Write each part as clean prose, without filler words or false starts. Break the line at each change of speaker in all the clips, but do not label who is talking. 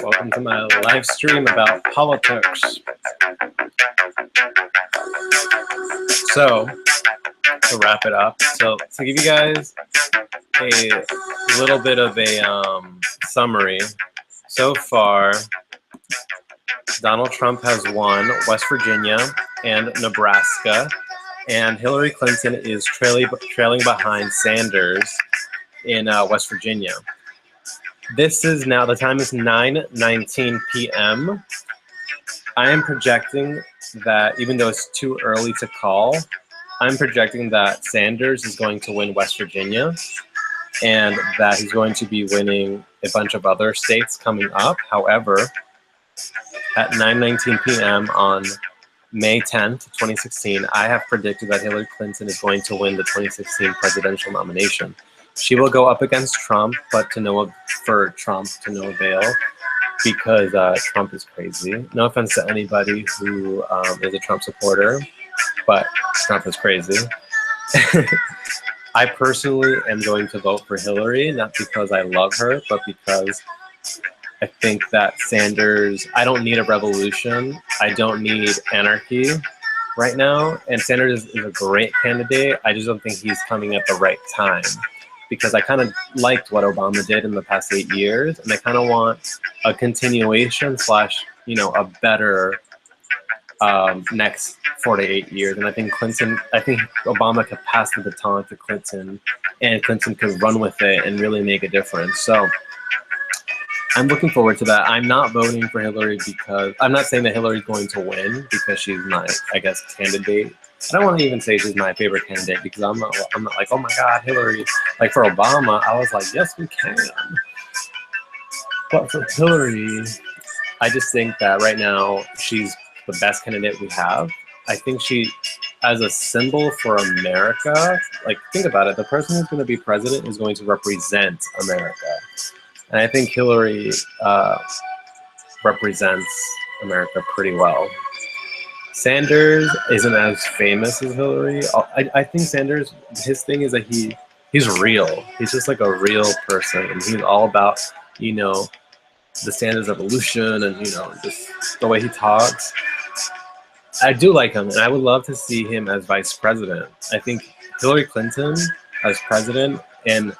Welcome to my live stream about politics. So, to wrap it up, to give you guys a little bit of a summary, so far, Donald Trump has won West Virginia and Nebraska, and Hillary Clinton is trailing behind Sanders in West Virginia. This is now, the time is 9:19 p.m. I am projecting that, even though it's too early to call, I'm projecting that Sanders is going to win West Virginia and that he's going to be winning a bunch of other states coming up. However, at 9:19 p.m. on May 10th, 2016, I have predicted that Hillary Clinton is going to win the 2016 presidential nomination. She will go up against Trump, but for Trump to no avail, because Trump is crazy. No offense to anybody who is a Trump supporter, but Trump is crazy. I personally am going to vote for Hillary, not because I love her, but because I think that Sanders, I don't need a revolution. I don't need anarchy right now. And Sanders is a great candidate. I just don't think he's coming at the right time, because I kind of liked what Obama did in the past 8 years. And I kind of want a continuation / a better next 4 to 8 years. And I think Obama could pass the baton to Clinton, and Clinton could run with it and really make a difference. So I'm looking forward to that. I'm not voting for Hillary because, I'm not saying that Hillary's going to win because she's my, candidate. I don't want to even say she's my favorite candidate, because I'm not like, oh my God, Hillary. Like for Obama, I was like, yes, we can. But for Hillary, I just think that right now she's the best candidate we have. I think she, as a symbol for America, like think about it, the person who's going to be president is going to represent America. And I think Hillary represents America pretty well. Sanders isn't as famous as Hillary. I think Sanders, his thing is that he's real. He's just like a real person. And he's all about, the Sanders evolution and, just the way he talks. I do like him, and I would love to see him as vice president. I think Hillary Clinton as president and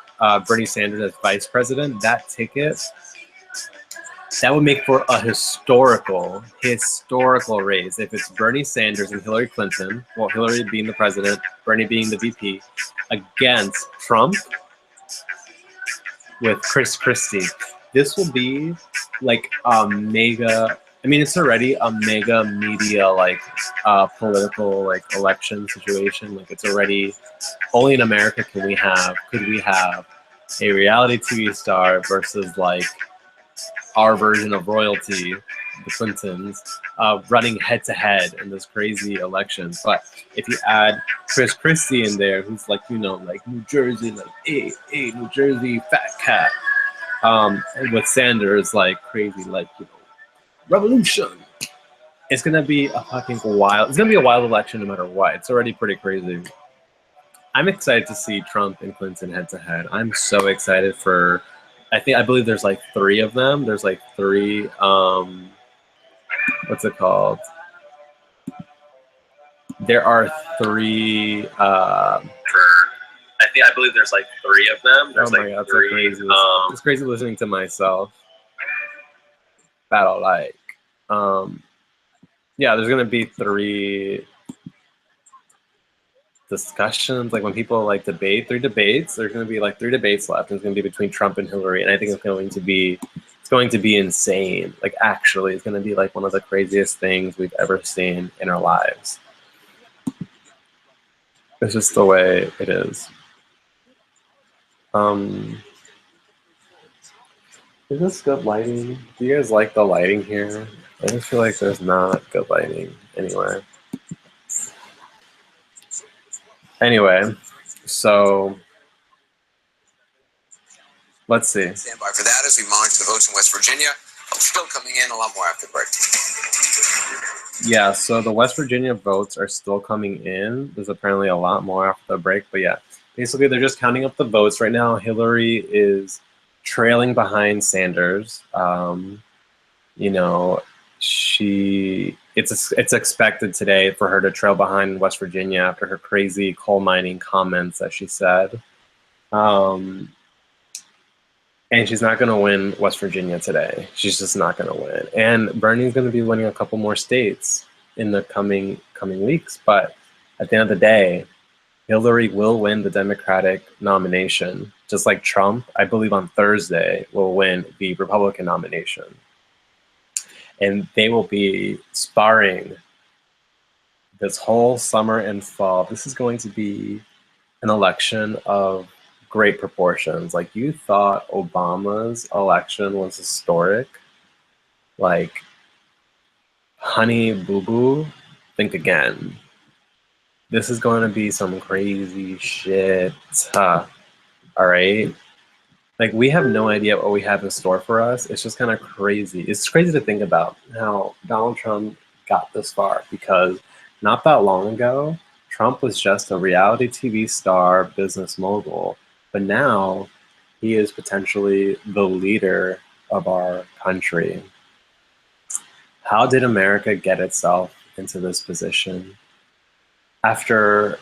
Bernie Sanders as vice president, that ticket, that would make for a historical race. If it's Bernie Sanders and Hillary Clinton, well, Hillary being the president, Bernie being the VP, against Trump with Chris Christie. This will be like a mega, it's already a mega media, political, election situation. Like it's already, only in America could we have a reality TV star versus our version of royalty, the Clintons, running head to head in this crazy election. But if you add Chris Christie in there, who's New Jersey, New Jersey fat cat, with Sanders crazy, revolution. It's gonna be a fucking wild. It's gonna be a wild election no matter what. It's already pretty crazy. I'm excited to see Trump and Clinton head to head. I'm so excited for. I believe there's 3 of them. There's 3. What's it called? There are 3. I believe there's 3 of them. There's God, 3. So crazy. It's crazy listening to myself. Battle yeah, there's gonna be 3 discussions, when people debate, 3 debates. There's gonna be 3 debates left, and it's gonna be between Trump and Hillary, and I think it's going to be insane. Actually, it's gonna be one of the craziest things we've ever seen in our lives. It's just the way it is. Is this good lighting? Do you guys like the lighting here? I just feel like there's not good lighting anywhere. Anyway, so let's see.
Stand by for that as we monitor the votes in West Virginia. Still coming in, a lot more after the break.
Yeah, so the West Virginia votes are still coming in. There's apparently a lot more after the break, but yeah. Basically, they're just counting up the votes. Right now, Hillary is trailing behind Sanders. You know, it's expected today for her to trail behind West Virginia after her crazy coal mining comments that she said. And she's not going to win West Virginia today. She's just not going to win. And Bernie's going to be winning a couple more states in the coming weeks. But at the end of the day, Hillary will win the Democratic nomination, just like Trump, I believe on Thursday, will win the Republican nomination. And they will be sparring this whole summer and fall. This is going to be an election of great proportions. Like, you thought Obama's election was historic. Like, honey boo boo, think again. This is going to be some crazy shit. All right. Like, we have no idea what we have in store for us. It's just kind of crazy. It's crazy to think about how Donald Trump got this far, because not that long ago, Trump was just a reality TV star, business mogul. But now he is potentially the leader of our country. How did America get itself into this position? After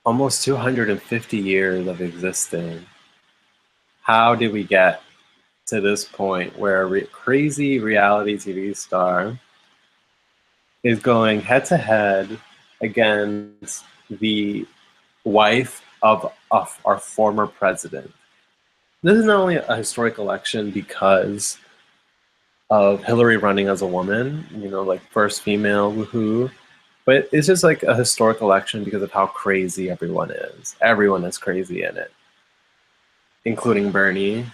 almost 250 years of existing, how did we get to this point where a crazy reality TV star is going head to head against the wife of our former president? This is not only a historic election because of Hillary running as a woman, you know, like first female, woohoo, but it's just like a historic election because of how crazy everyone is. Everyone is crazy in it, including Bernie,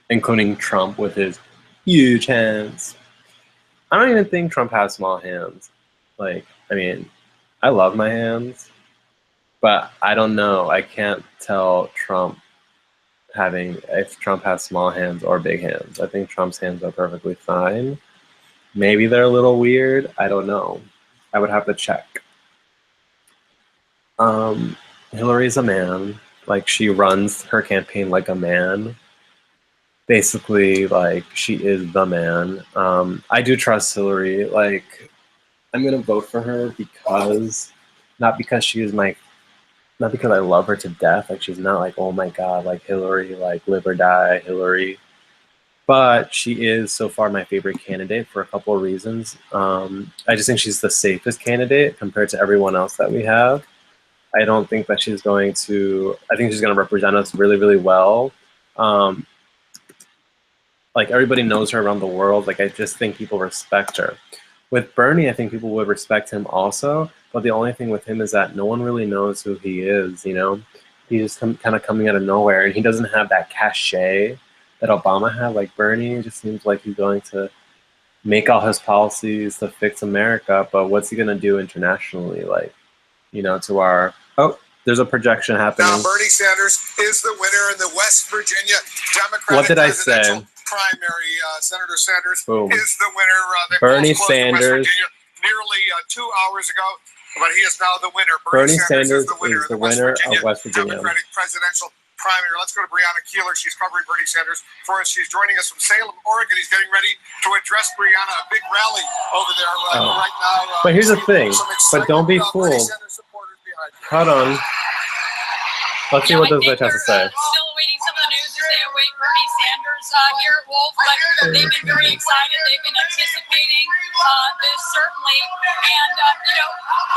including Trump with his huge hands. I don't even think Trump has small hands. Like, I mean, I love my hands, but I don't know. I can't tell if Trump has small hands or big hands. I think Trump's hands are perfectly fine. Maybe they're a little weird. I don't know. I would have to check. Hillary's a man. Like, she runs her campaign like a man. Basically, like, she is the man. I do trust Hillary. Like, I'm gonna vote for her because, not because I love her to death. Like, she's not like, oh my god, like Hillary, like live or die Hillary. But she is so far my favorite candidate for a couple of reasons. I just think she's the safest candidate compared to everyone else that we have. I don't think that I think she's going to represent us really, really well. Like, everybody knows her around the world. Like, I just think people respect her. With Bernie, I think people would respect him also. But the only thing with him is that no one really knows who he is, you know? He's just kind of coming out of nowhere, and he doesn't have that cachet that Obama had. Like, Bernie just seems like he's going to make all his policies to fix America, but what's he going to do internationally? Like, you know, there's a projection happening.
Now, Bernie Sanders is the winner in the West Virginia Democratic
What did I say?
primary. Senator Sanders
Boom.
is the winner.
Bernie Sanders.
Nearly 2 hours ago, but he is now the winner.
Bernie Sanders
is the winner,
of West Virginia
Democratic presidential primary. Let's go to Breonna Keeler. She's covering Bernie Sanders for us. She's joining us from Salem, Oregon. He's getting ready to address Breonna, a big rally over there right now.
But here's the thing. But don't be fooled. Hold on. Let's see what this bitch has to say.
Still awaiting some of the news as they await Bernie Sanders here at Wolf, but they've been very excited. They've been anticipating this, certainly. And, you know,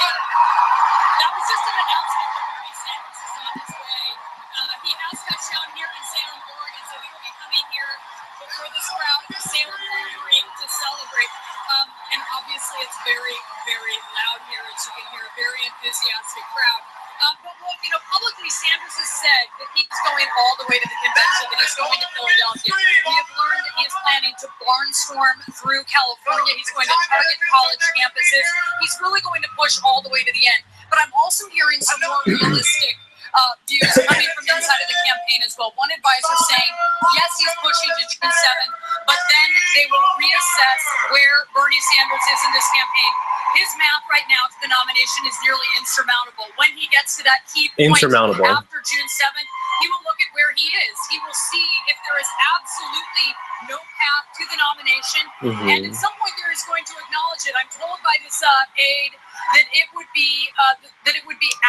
that was just an announcement that Bernie Sanders is on his way. He has touched down here in Salem, Oregon, so he will be coming here before this crowd at the Salem Brewery to celebrate. And obviously it's very, very loud here, as you can hear, a very enthusiastic crowd. But look, you know, publicly Sanders has said that he's going all the way to the convention, that he's going to Philadelphia. We have learned that he is planning to barnstorm through California. He's going to target college campuses. He's really going to push all the way to the end. But I'm also hearing some more realistic views coming from inside of the campaign as well. One advisor saying, yes, he's pushing to June 7th, but then they will reassess where Bernie Sanders is in this campaign. His math right now to the nomination is nearly insurmountable. When he gets to that key point after June 7th, he will look at where he is. He will see if there is absolutely no path to the nomination, and at some point there is going to acknowledge it. I'm told by this aide that it would be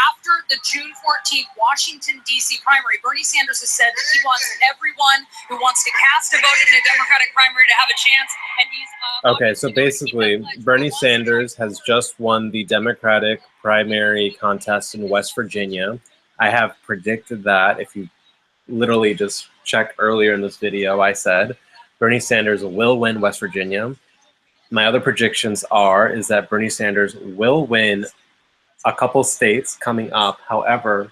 after the June 14th Washington D.C. primary. Bernie Sanders has said that he wants everyone who wants to cast a vote in a Democratic primary to have a chance, and he's
okay. So basically, Bernie Sanders has just won the Democratic primary contest in West Virginia. I have predicted that. If you literally just check earlier in this video, I said Bernie Sanders will win West Virginia. My other predictions is that Bernie Sanders will win a couple states coming up. However,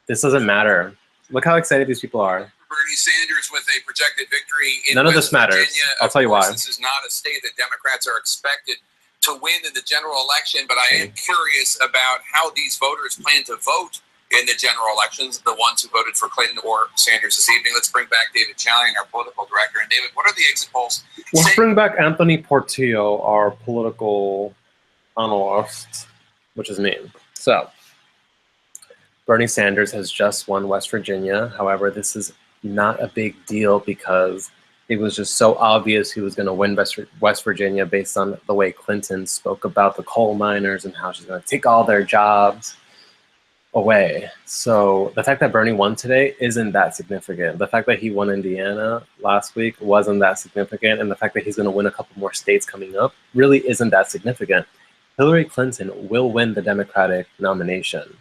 this doesn't matter. Look how excited these people are.
Bernie Sanders with a projected victory in
None of this
West
matters.
Virginia.
I'll tell you why.
This is not a state that Democrats are expected to win in the general election, but I am curious about how these voters plan to vote in the general elections, the ones who voted for Clinton or Sanders this evening. Let's bring back David Challion, our political director. And David, what are the exit polls?
Let's bring back Anthony Portillo, our political analyst, which is me. So, Bernie Sanders has just won West Virginia. However, this is not a big deal because it was just so obvious he was going to win West Virginia based on the way Clinton spoke about the coal miners and how she's going to take all their jobs away. So the fact that Bernie won today isn't that significant. The fact that he won Indiana last week wasn't that significant. And the fact that he's going to win a couple more states coming up really isn't that significant. Hillary Clinton will win the Democratic nomination.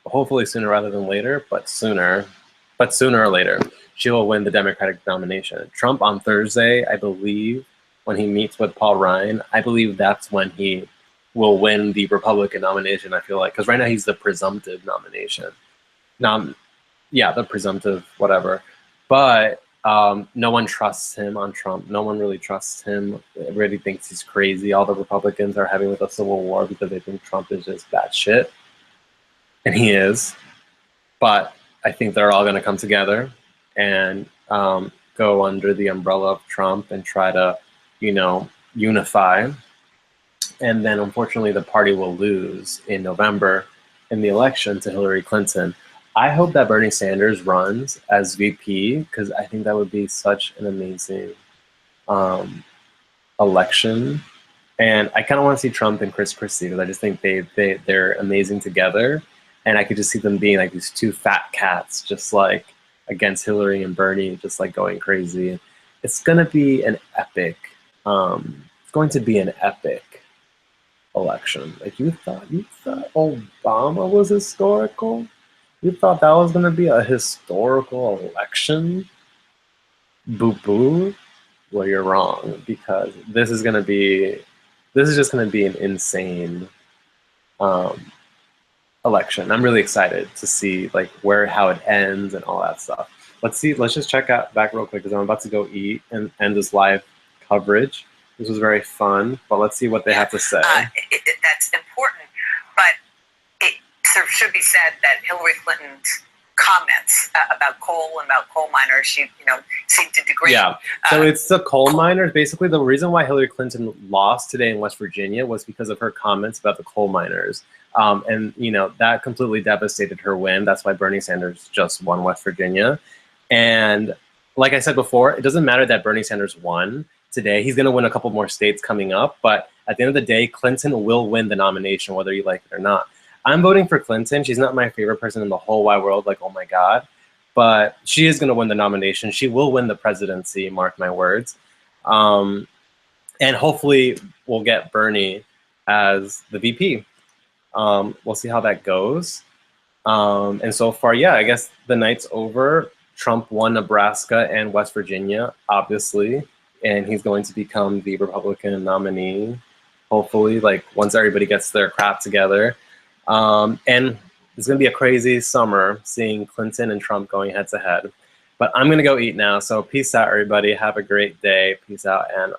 Hopefully sooner rather than later, but sooner or later, she will win the Democratic nomination. Trump on Thursday, I believe, when he meets with Paul Ryan, I believe that's when he will win the Republican nomination, I feel like. Because right now he's the presumptive nomination. The presumptive whatever. But no one trusts him on Trump. No one really trusts him. Everybody thinks he's crazy. All the Republicans are having a civil war because they think Trump is just bad shit. And he is. But I think they're all going to come together and go under the umbrella of Trump and try to, unify. And then, unfortunately, the party will lose in November in the election to Hillary Clinton. I hope that Bernie Sanders runs as VP because I think that would be such an amazing election. And I kind of want to see Trump and Chris Christie because I just think they're amazing together. And I could just see them being like these two fat cats, just like against Hillary and Bernie, just like going crazy. It's going to be an epic, election. Like you thought Obama was historical? You thought that was going to be a historical election? Boo-boo? Well, you're wrong because this is just going to be an insane election. I'm really excited to see like how it ends and all that stuff. Let's just check out back real quick because I'm about to go eat and end this live coverage. This was very fun, but let's see what they have to say.
That's important, but it sort of should be said that Hillary Clinton's comments about coal and about coal miners, she seemed to degrade.
Yeah, so it's the coal miners. Basically, the reason why Hillary Clinton lost today in West Virginia was because of her comments about the coal miners. And that completely devastated her win. That's why Bernie Sanders just won West Virginia. And like I said before, it doesn't matter that Bernie Sanders won today. He's going to win a couple more states coming up. But at the end of the day, Clinton will win the nomination, whether you like it or not. I'm voting for Clinton. She's not my favorite person in the whole wide world. Like, oh my God. But she is going to win the nomination. She will win the presidency, mark my words. And hopefully we'll get Bernie as the VP. We'll see how that goes. And so far, yeah, I guess the night's over. Trump won Nebraska and West Virginia, obviously, and he's going to become the Republican nominee, hopefully, like once everybody gets their crap together. And it's going to be a crazy summer seeing Clinton and Trump going head to head. But I'm going to go eat now. So peace out, everybody. Have a great day. Peace out. And